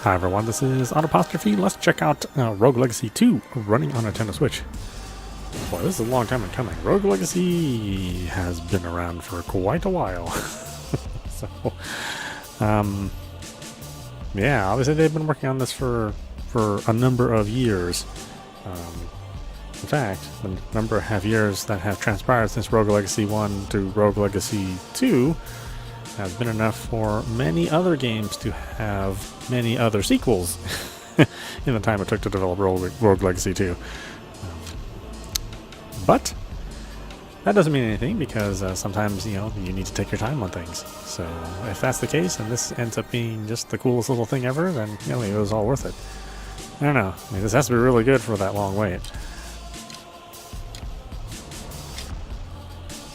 Hi everyone, this is audap. Let's check out Rogue Legacy 2 running on a Nintendo Switch. Boy, this is a long time in coming. Rogue Legacy has been around for quite a while. So, yeah, obviously they've been working on this for a number of years. In fact, the number of years that have transpired since Rogue Legacy 1 to Rogue Legacy 2 has been enough for many other games to have many other sequels in the time it took to develop Rogue Legacy 2. But that doesn't mean anything, because sometimes, you need to take your time on things. So if that's the case and this ends up being just the coolest little thing ever, then it was all worth it. I don't know. I mean, this has to be really good for that long wait.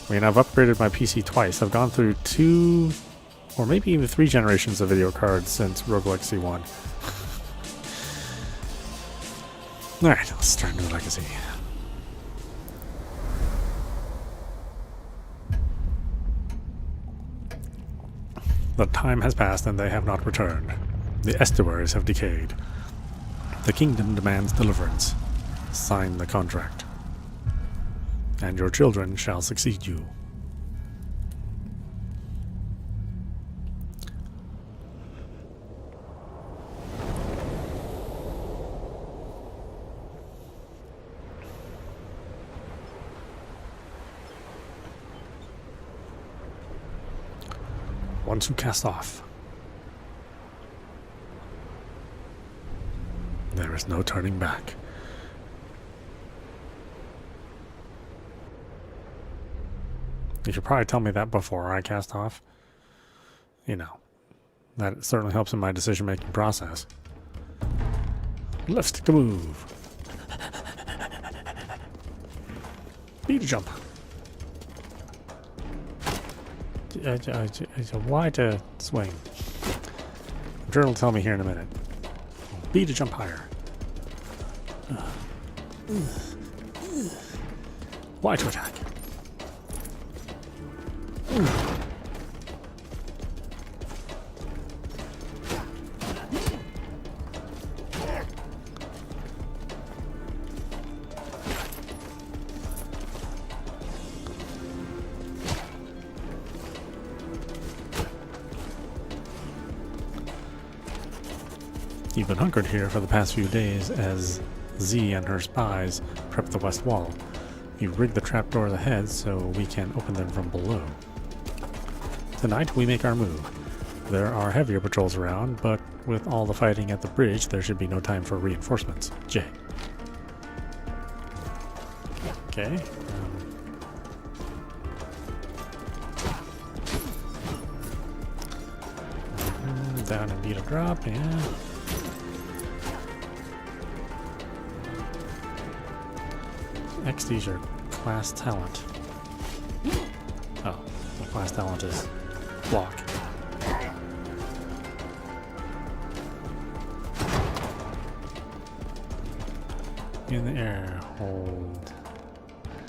I mean, I've upgraded my PC twice. I've gone through 2 or maybe even 3 generations of video cards since Rogue Legacy 1. Alright, let's start a new legacy. The time has passed and they have not returned. The estuaries have decayed. The kingdom demands deliverance. Sign the contract, and your children shall succeed you. Once you cast off, there is no turning back. You should probably tell me that before I cast off. That certainly helps in my decision-making process. Left stick to move. B to jump. Y to swing. I'm sure it'll tell me here in a minute. B to jump higher. Y to attack. You've been hunkered here for the past few days as Z and her spies prep the west wall. You've rigged the trapdoors ahead so we can open them from below. Tonight we make our move. There are heavier patrols around, but with all the fighting at the bridge, there should be no time for reinforcements. J. Okay. Down and beat a drop, yeah. XD's your class talent. Oh, the class talent is block. In the air, hold.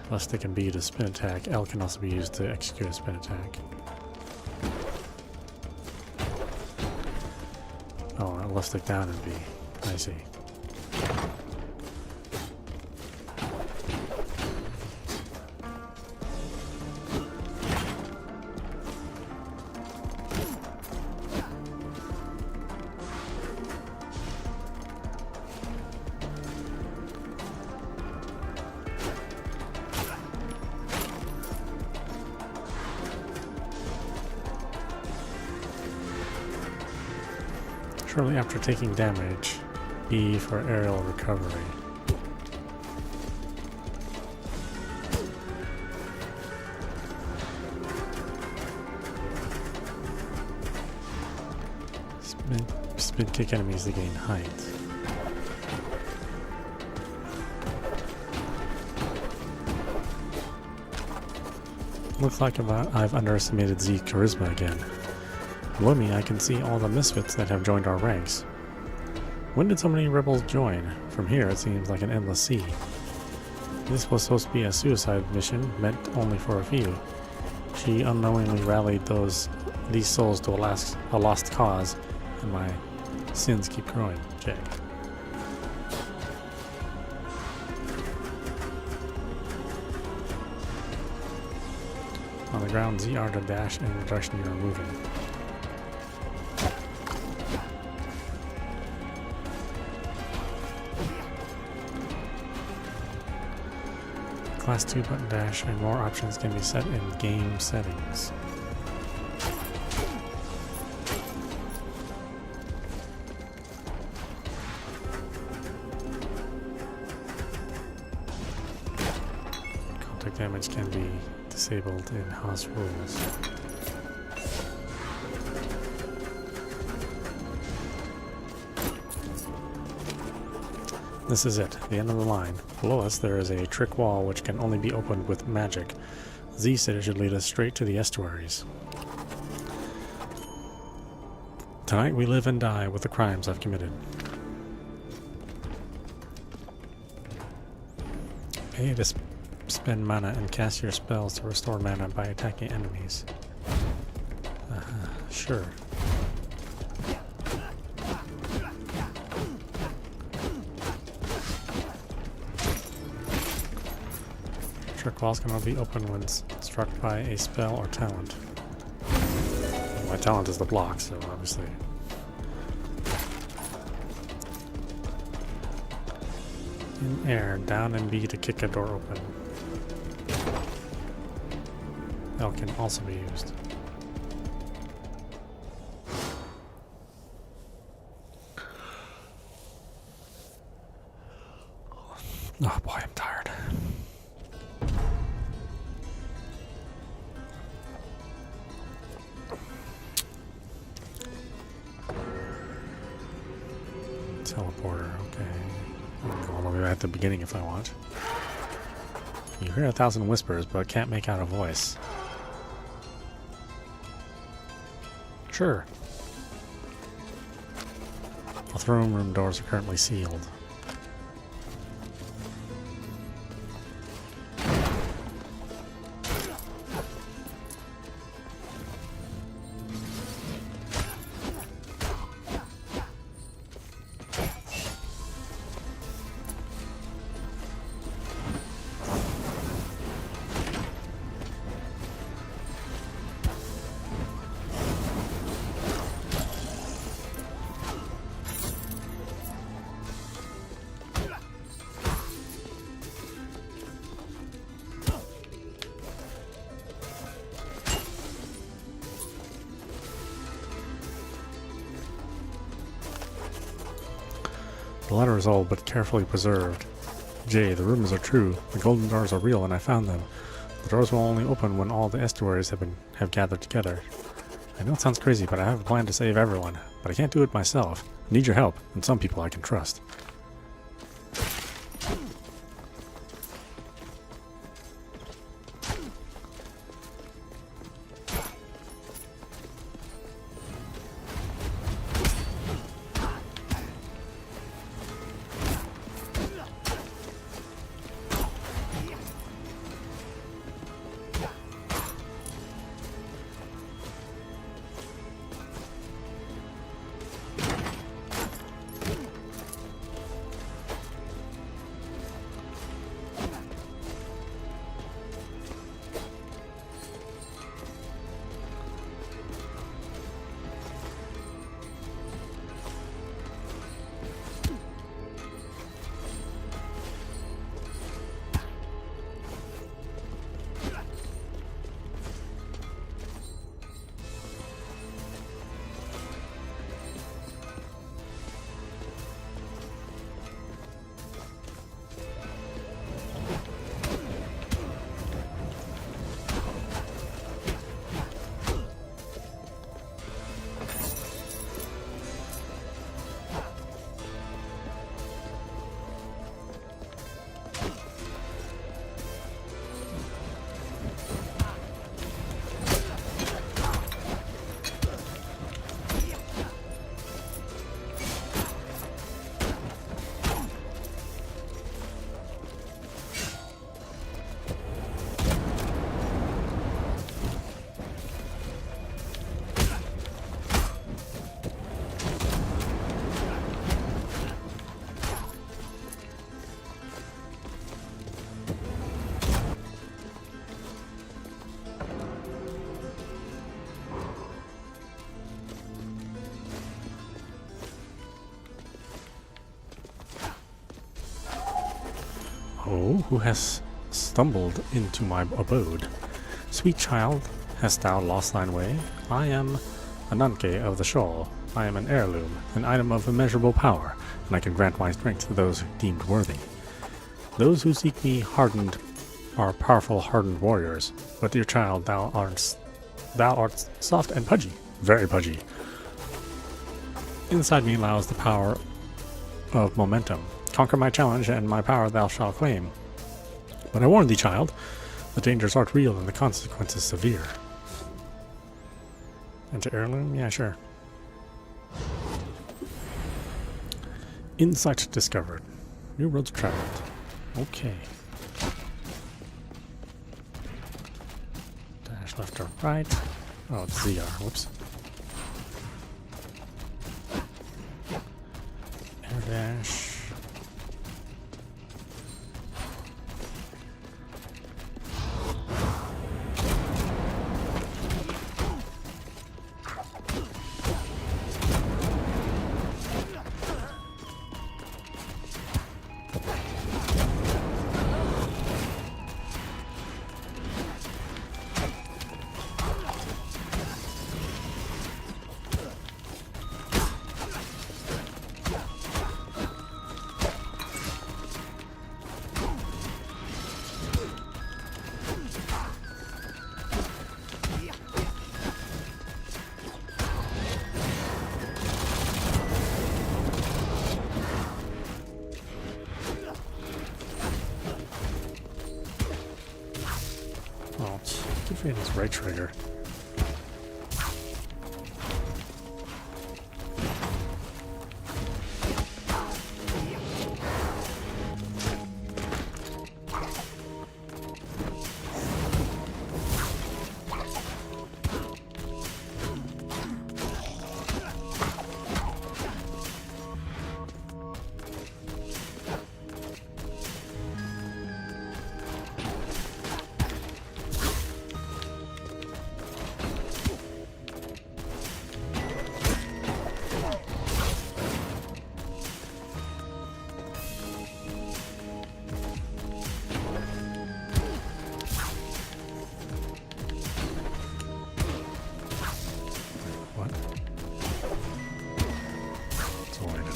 Left stick and B to spin attack. L can also be used to execute a spin attack. Oh, left stick down and B. I see. Shortly after taking damage, E for aerial recovery. Spin kick enemies to gain height. Looks like I've underestimated Z's charisma again. Below me, I can see all the misfits that have joined our ranks. When did so many rebels join? From here, it seems like an endless sea. This was supposed to be a suicide mission, meant only for a few. She unknowingly rallied these souls to a lost cause, and my Sins keep growing. J. On the ground, ZR to dash in the direction you are moving. Class 2 button dash and more options can be set in game settings. Contact damage can be disabled in house rules. This is it, the end of the line. Below us there is a trick wall which can only be opened with magic. Z said it should lead us straight to the estuaries. Tonight we live and die with the crimes I've committed. Pay to spend mana and cast your spells to restore mana by attacking enemies. Sure. Trick walls can only be opened when struck by a spell or talent. Well, my talent is the block, so obviously. In air, down and B to kick a door open. L can also be used. Oh boy, I'm tired. Teleporter, okay. I'll go at the beginning if I want. You hear 1,000 whispers, but can't make out a voice. Sure. The throne room doors are currently sealed. The letter is old but carefully preserved. J, the rumors are true. The golden doors are real and I found them. The doors will only open when all the estuaries have gathered together. I know it sounds crazy, but I have a plan to save everyone. But I can't do it myself. I need your help, and some people I can trust. Lo, who has stumbled into my abode? Sweet child, hast thou lost thine way? I am Ananke of the Shawl. I am an heirloom, an item of immeasurable power, and I can grant my strength to those deemed worthy. Those who seek me hardened are powerful, hardened warriors. But dear child, thou art soft and pudgy, very pudgy. Inside me lies the power of momentum. Conquer my challenge, and my power thou shalt claim. But I warn thee, child, the dangers are real and the consequences severe. Into heirloom? Yeah, sure. Insight discovered. New roads traveled. Okay. Dash left or right. Oh, it's ZR. Whoops. Air dash. Good for his right trigger.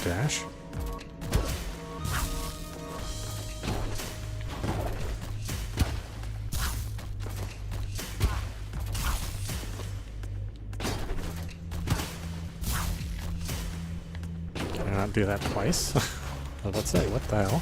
Dash. Can I not do that twice? I was about to say, what the hell?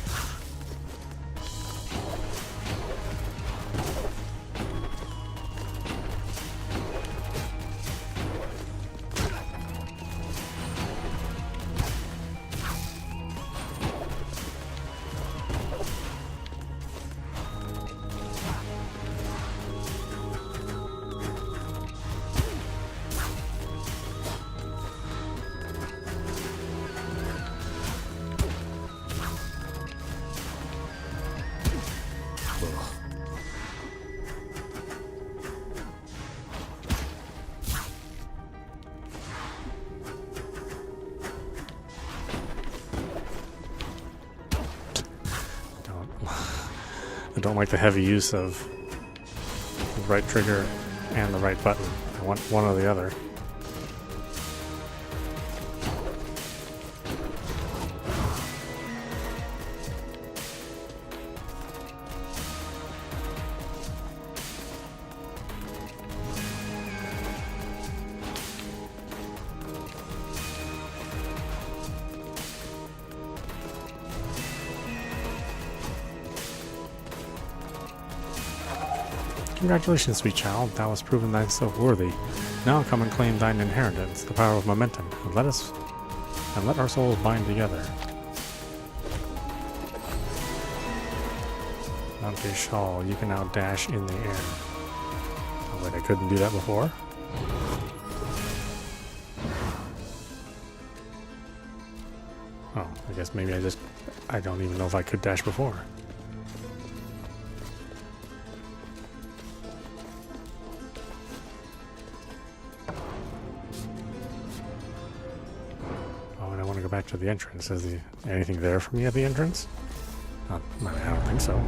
I don't like the heavy use of the right trigger and the right button. I want one or the other. Congratulations, sweet child, thou hast proven thyself worthy. Now come and claim thine inheritance, the power of momentum, and let our souls bind together. Monkey Shawl, you can now dash in the air. Oh wait, I couldn't do that before? Oh, I guess maybe I don't even know if I could dash before. Back to the entrance. Is anything there for me at the entrance? I don't think so.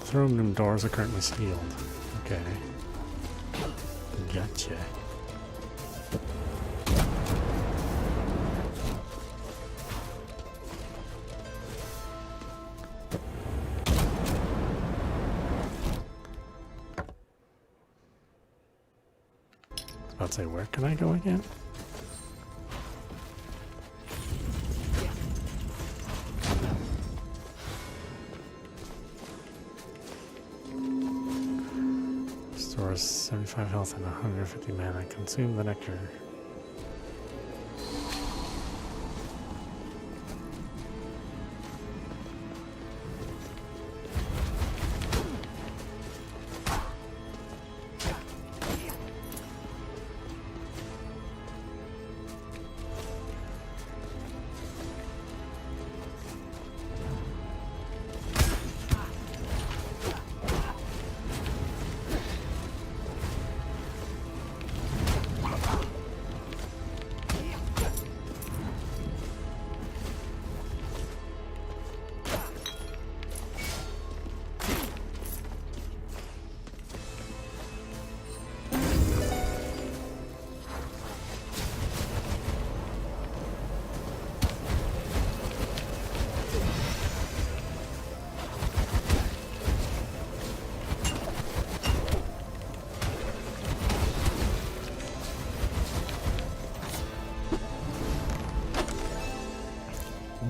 Throne room doors are currently sealed. Okay. Gotcha. I was about to say, where can I go again? Stores 75 health and 150 mana. Consume the nectar.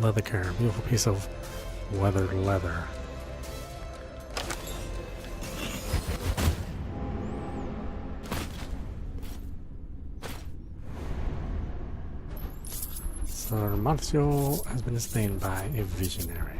Leather care, beautiful piece of weathered leather. So Marcio has been slain by a visionary.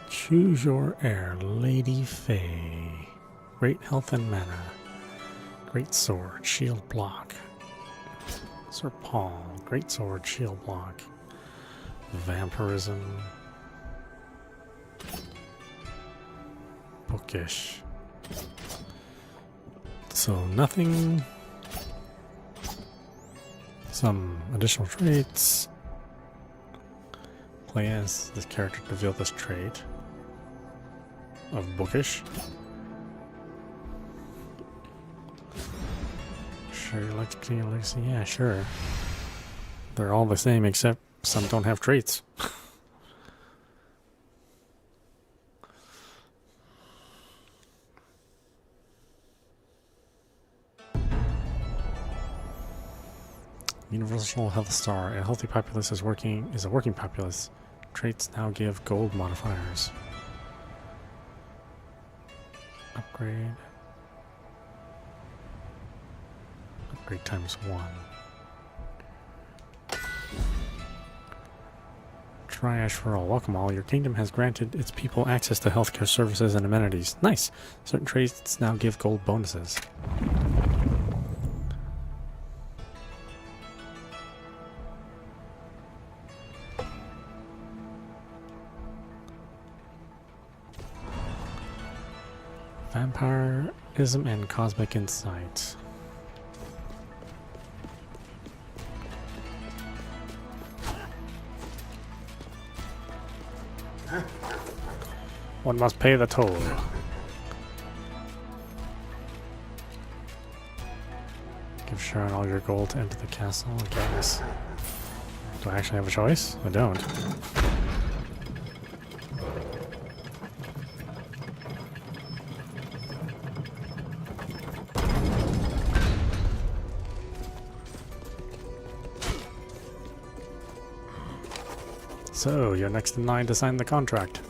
Choose your heir, Lady Faye. Great health and mana. Great sword, shield block. Sir Paul, great sword, shield block. Vampirism. Bookish. So nothing. Some additional traits. Play as this character to reveal this trait of bookish. Sure, you like to continue legacy? Yeah, sure. They're all the same except some don't have traits. Universal health star. A healthy populace is a working populace. Traits now give gold modifiers. Upgrade. Upgrade times 1. Triage for all. Welcome all. Your kingdom has granted its people access to healthcare services and amenities. Nice. Certain traits now give gold bonuses. Vampirism and cosmic insight. One must pay the toll. Give Sharon all your gold to enter the castle, I guess. Do I actually have a choice? I don't. So, you're next in line to sign the contract.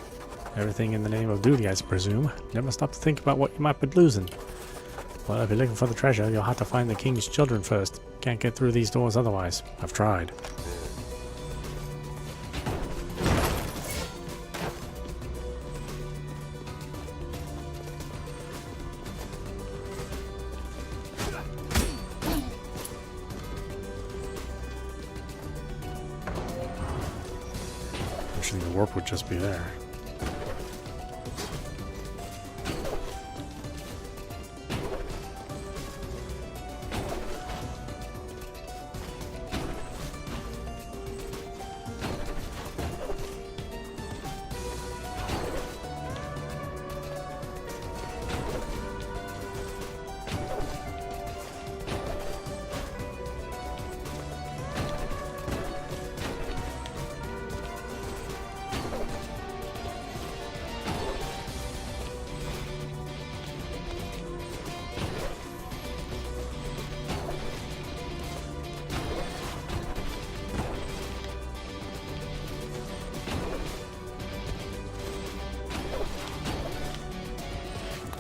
Everything in the name of duty, I presume. Never stop to think about what you might be losing. Well, if you're looking for the treasure, you'll have to find the king's children first. Can't get through these doors otherwise. I've tried. Actually, the warp would just be there.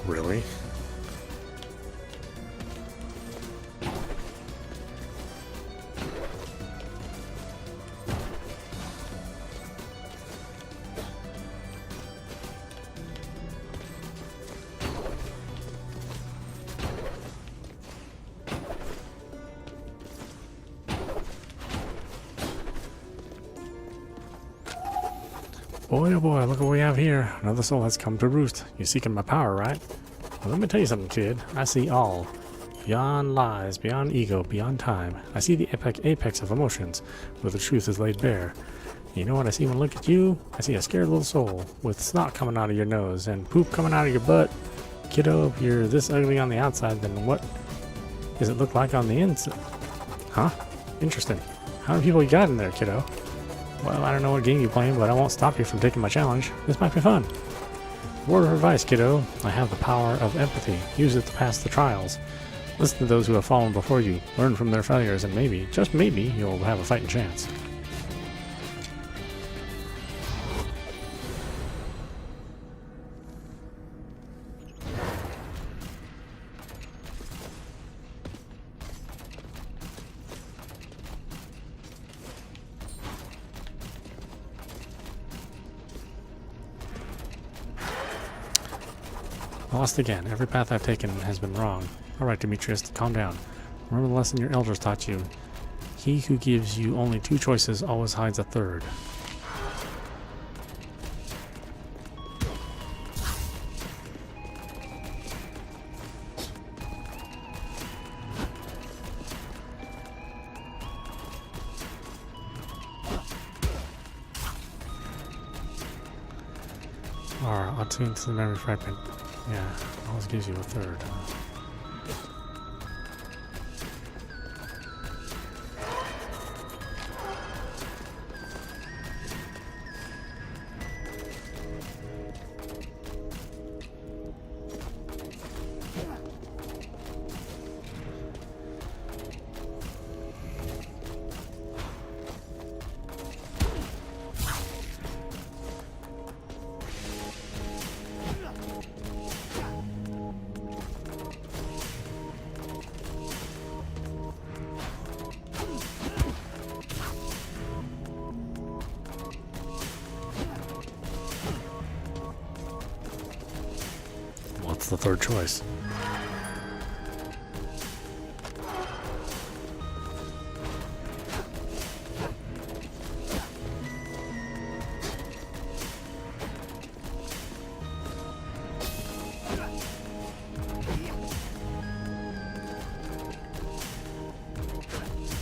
Really? Boy, oh boy, look what we have here. Another soul has come to roost. You're seeking my power, right? Well, let me tell you something, kid. I see all. Beyond lies, beyond ego, beyond time. I see the apex of emotions, where the truth is laid bare. You know what I see when I look at you? I see a scared little soul, with snot coming out of your nose, and poop coming out of your butt. Kiddo, if you're this ugly on the outside, then what does it look like on the inside? Huh? Interesting. How many people you got in there, kiddo? Well, I don't know what game you're playing, but I won't stop you from taking my challenge. This might be fun. Word of advice, kiddo. I have the power of empathy. Use it to pass the trials. Listen to those who have fallen before you. Learn from their failures, and maybe, just maybe, you'll have a fighting chance. Lost again. Every path I've taken has been wrong. Alright, Demetrius, calm down. Remember the lesson your elders taught you. He who gives you only two choices always hides a third. Or attune to the memory fragment. Yeah, always gives you a third. What's the third choice?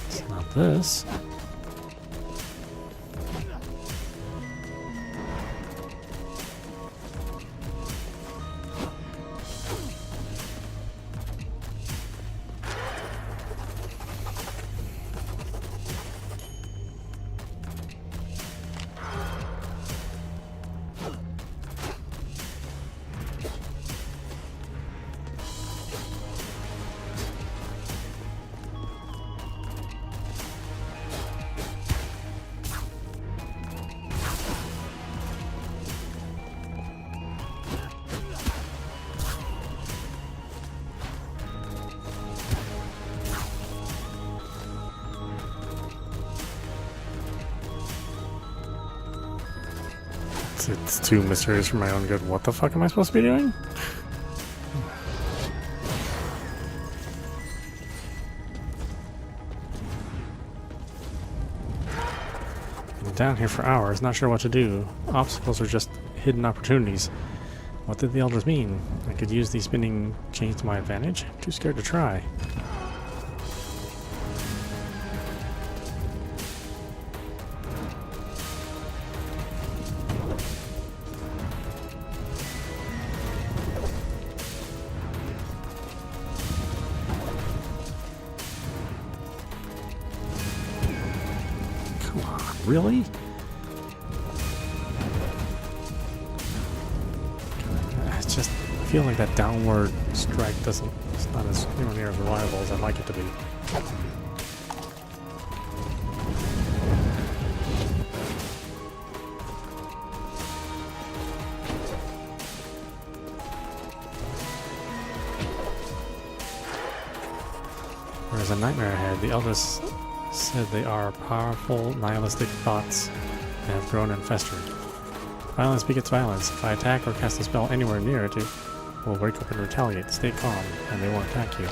It's not this. It's too mysterious for my own good. What the fuck am I supposed to be doing? Been down here for hours, not sure what to do. Obstacles are just hidden opportunities. What did the elders mean? I could use these spinning chains to my advantage? Too scared to try. Come on, really? It's just, I feel like that downward strike it's not as anywhere near as reliable as I'd like it to be. There's a nightmare ahead. The elders said they are powerful, nihilistic thoughts and have grown and festered. Violence begets violence. If I attack or cast a spell anywhere near it, it will wake up and retaliate. Stay calm, and they won't attack you.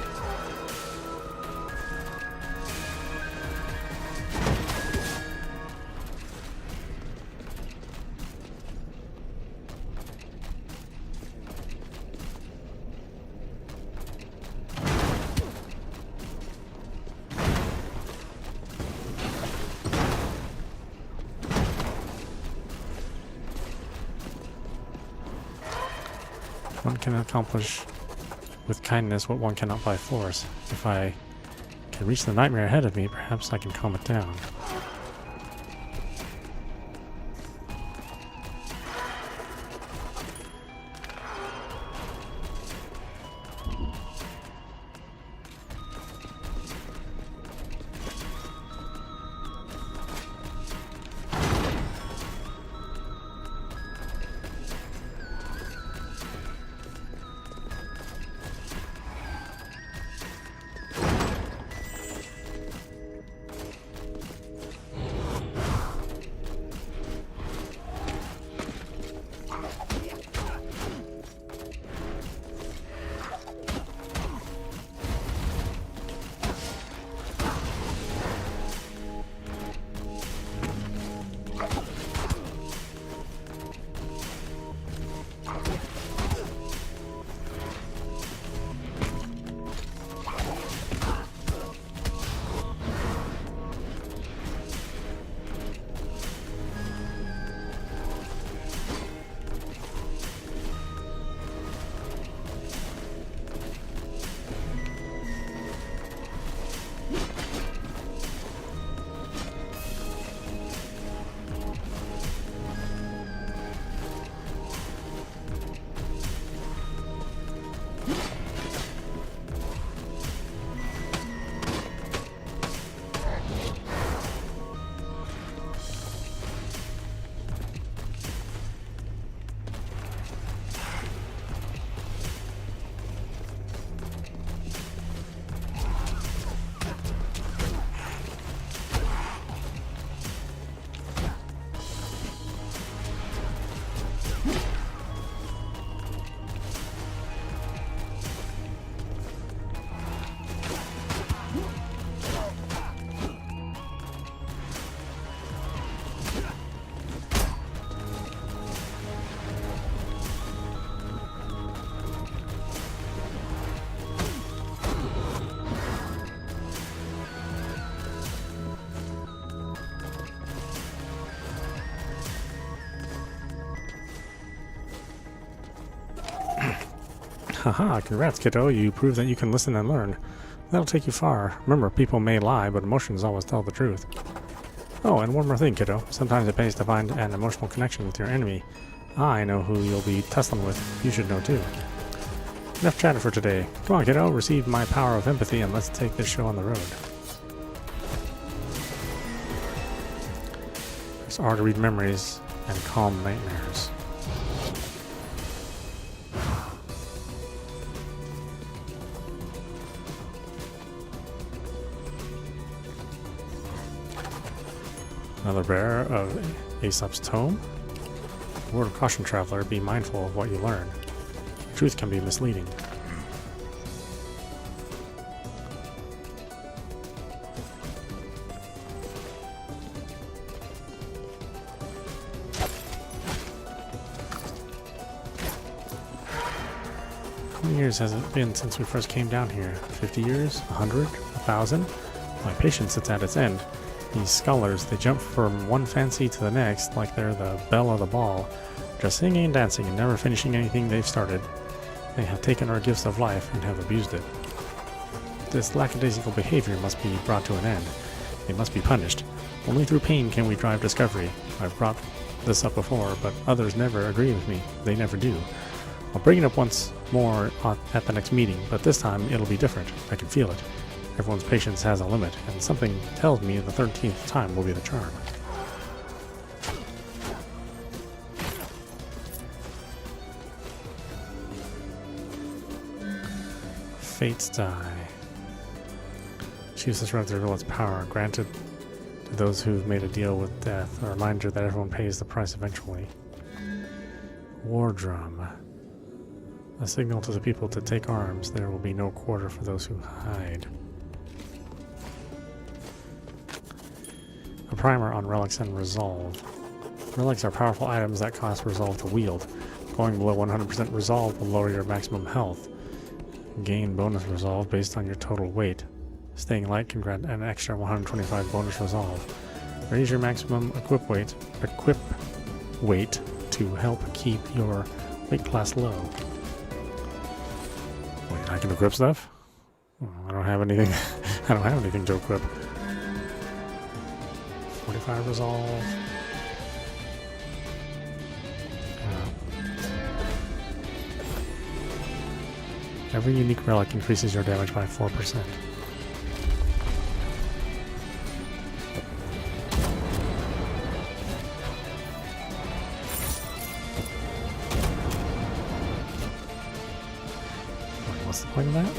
One can accomplish with kindness what one cannot by force. If I can reach the nightmare ahead of me, perhaps I can calm it down. Haha, congrats, kiddo. You prove that you can listen and learn. That'll take you far. Remember, people may lie, but emotions always tell the truth. Oh, and one more thing, kiddo. Sometimes it pays to find an emotional connection with your enemy. I know who you'll be tussling with. You should know too. Enough chatter for today. Come on, kiddo. Receive my power of empathy and let's take this show on the road. It's R to read memories and calm nightmares. Another bearer of Aesop's tome. Word of caution, traveler, be mindful of what you learn. The truth can be misleading. How many years has it been since we first came down here? 50 years? 100? 1,000? My patience sits at its end. These scholars, they jump from one fancy to the next like they're the belle of the ball, just singing and dancing and never finishing anything they've started. They have taken our gifts of life and have abused it. This lackadaisical behavior must be brought to an end. They must be punished. Only through pain can we drive discovery. I've brought this up before, but others never agree with me. They never do. I'll bring it up once more at the next meeting, but this time it'll be different. I can feel it. Everyone's patience has a limit, and something tells me the 13th time will be the charm. Fates die. Choose this right to reveal its power, granted to those who've made a deal with death, a reminder that everyone pays the price eventually. War drum. A signal to the people to take arms. There will be no quarter for those who hide. A primer on relics and resolve. Relics are powerful items that cost resolve to wield. Going below 100% resolve will lower your maximum health. Gain bonus resolve based on your total weight. Staying light can grant an extra 125 bonus resolve. Raise your maximum equip weight to help keep your weight class low. Wait, I can equip stuff? Oh, I don't have anything. I don't have anything to equip. 45 resolve. Every unique relic increases your damage by 4%. What's the point of that?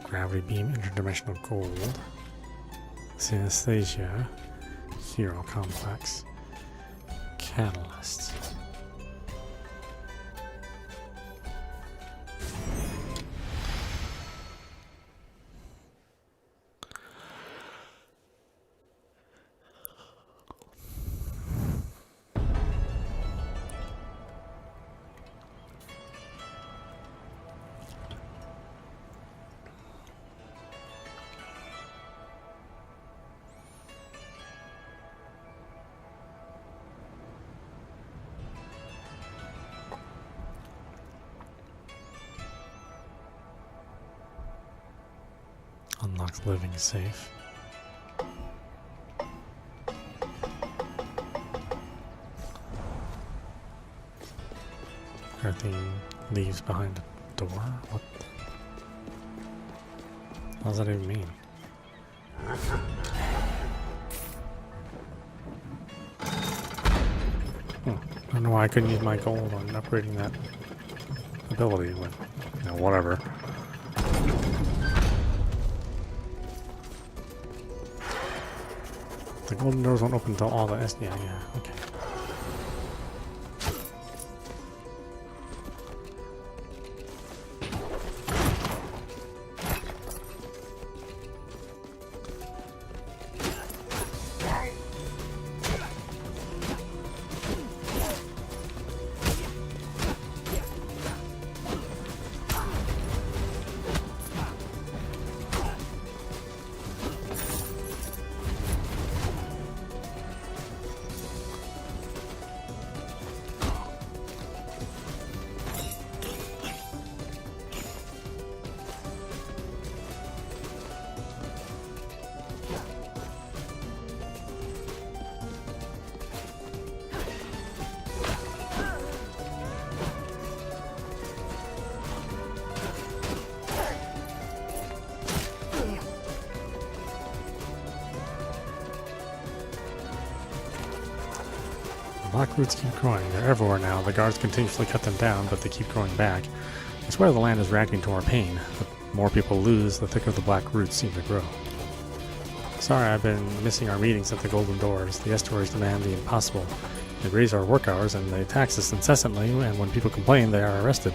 Gravity beam, interdimensional gold, synesthesia, hero complex, catalyst. Unlocks living safe. Everything leaves behind a door? What does that even mean? Oh, I don't know why I couldn't use my gold on upgrading that ability, but you know, whatever. The golden doors won't open until all the yeah, okay. black roots keep growing. They're everywhere now. The guards continuously cut them down, but they keep growing back. I swear the land is reacting to our pain. The more people lose, the thicker the black roots seem to grow. Sorry, I've been missing our meetings at the Golden Doors. The estuaries demand the impossible. They raise our work hours and they tax us incessantly, and when people complain, they are arrested.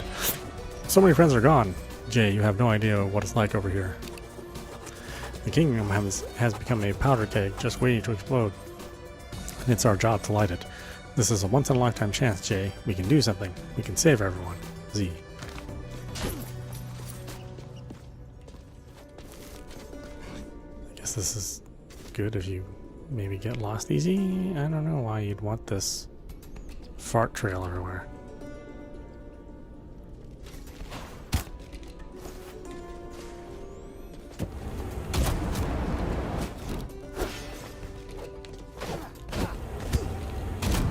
So many friends are gone. Jay, you have no idea what it's like over here. The kingdom has become a powder keg just waiting to explode. And it's our job to light it. This is a once-in-a-lifetime chance, Jay. We can do something. We can save everyone. Z. I guess this is good if you maybe get lost easy. I don't know why you'd want this fart trail everywhere.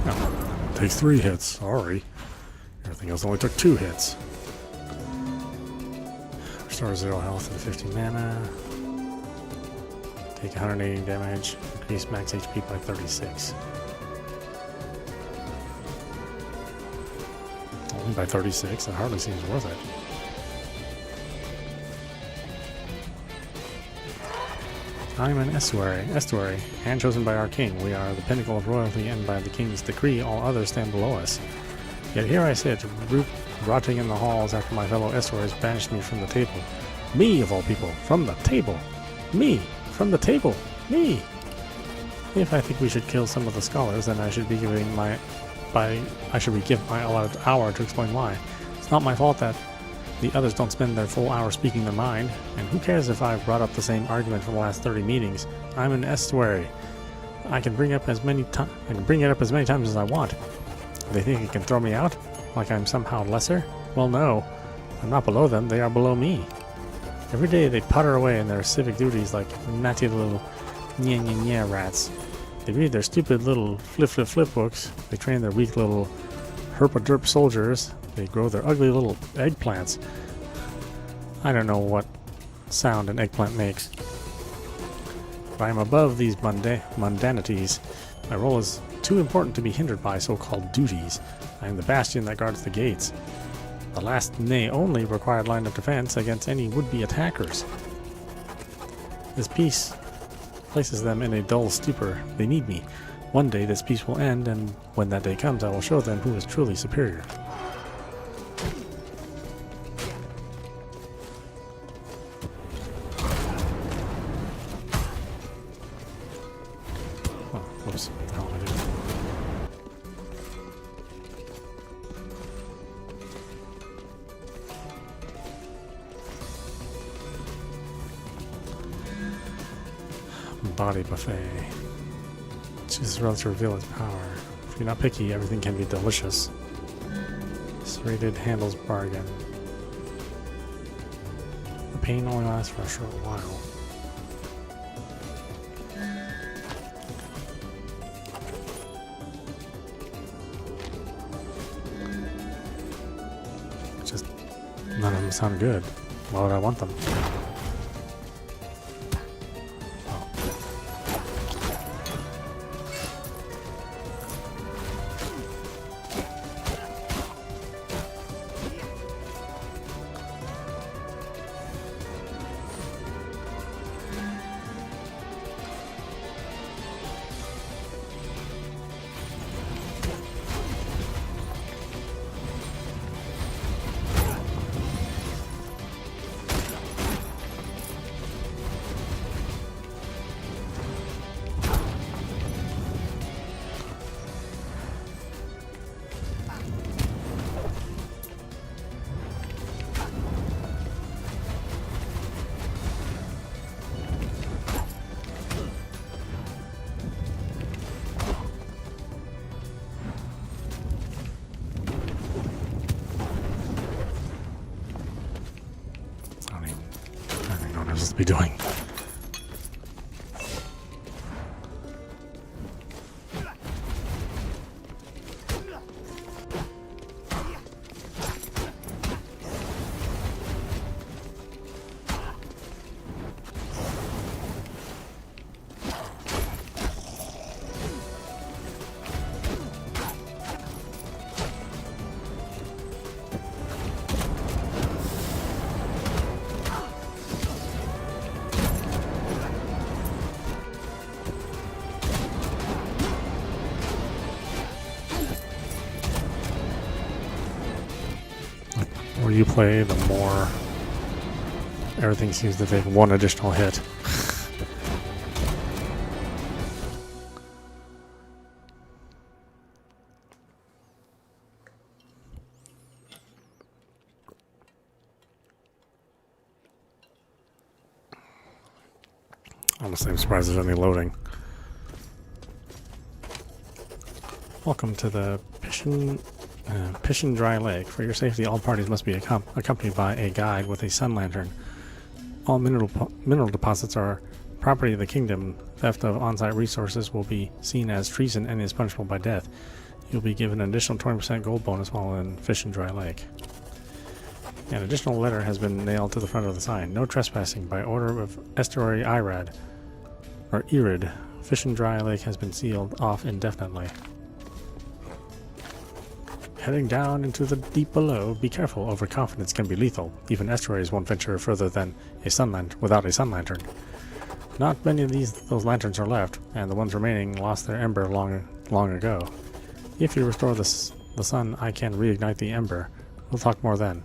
Oh, takes 3 hits. Sorry. Everything else only took 2 hits. Restore 0 health and 50 mana. Take 180 damage. Increase max HP by 36. Only by 36? That hardly seems worth it. I'm an estuary, hand chosen by our king. We are the pinnacle of royalty, and by the king's decree, all others stand below us. Yet here I sit, rotting in the halls after my fellow estuaries banished me from the table. Me, of all people, from the table! Me! From the table! Me! If I think we should kill some of the scholars, then I should be given my allotted hour to explain why. It's not my fault that the others don't spend their full hour speaking their mind, and who cares if I've brought up the same argument for the last 30 meetings? I'm an estuary. I can bring it up as many times as I want. They think it can throw me out? Like I'm somehow lesser? Well, no. I'm not below them, they are below me. Every day they putter away in their civic duties like natty little nya rats. They read their stupid little flip books. They train their weak little herpa-derp soldiers. They grow their ugly little eggplants. I don't know what sound an eggplant makes. But I am above these mundanities. My role is too important to be hindered by so-called duties. I am the bastion that guards the gates. The last, nay only, required line of defense against any would-be attackers. This peace places them in a dull stupor. They need me. One day this peace will end, and when that day comes, I will show them who is truly superior. Oh, whoops. What the hell am I doing? Body buffet. Choose a relic to reveal its power. If you're not picky, everything can be delicious. Serrated handles bargain. The pain only lasts for a short while. Just none of them sound good. Why would I want them? To be doing. more you play, the more everything seems to take one additional hit. Honestly, I'm surprised there's any loading. Welcome to the Pishin Dry Lake. For your safety, all parties must be accompanied by a guide with a sun lantern. All mineral deposits are property of the kingdom. Theft of on-site resources will be seen as treason and is punishable by death. You'll be given an additional 20% gold bonus while in Pishin Dry Lake. An additional letter has been nailed to the front of the sign. No trespassing by order of Estuary Irad, or Irid. Pishin Dry Lake has been sealed off indefinitely. Heading down into the deep below, be careful, overconfidence can be lethal. Even estuaries won't venture further than without a sun lantern. Not many of those lanterns are left, and the ones remaining lost their ember long ago. If you restore the sun, I can reignite the ember. We'll talk more then.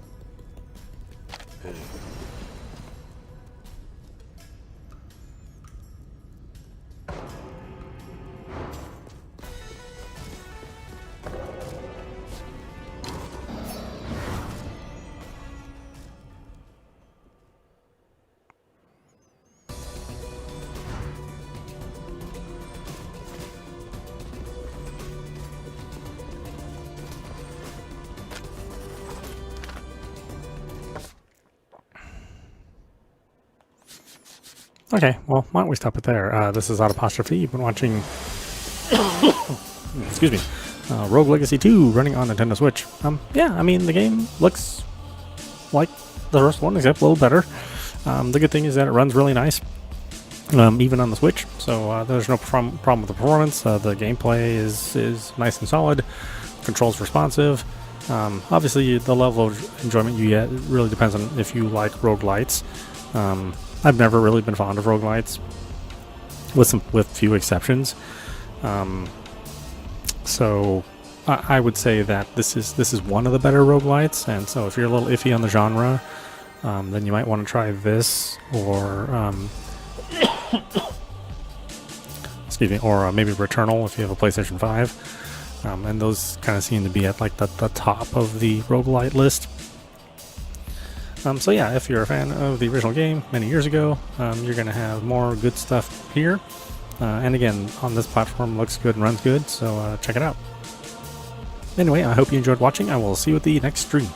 Okay, well, why don't we stop it there? This is audap. You've been watching excuse me, Rogue Legacy 2 running on Nintendo Switch. Yeah, I mean, the game looks like the first one, except a little better. The good thing is that it runs really nice, even on the Switch, so there's no problem with the performance. The gameplay is nice and solid. Controls responsive. Obviously, the level of enjoyment you get really depends on if you like roguelites. I've never really been fond of roguelites, with few exceptions. So I would say that this is one of the better roguelites, and so if you're a little iffy on the genre, then you might want to try this, or excuse me, or maybe Returnal if you have a PlayStation 5. And those kind of seem to be at like the top of the roguelite list. So yeah, if you're a fan of the original game many years ago, you're going to have more good stuff here. And again, on this platform, looks good and runs good, so check it out. Anyway, I hope you enjoyed watching. I will see you at the next stream.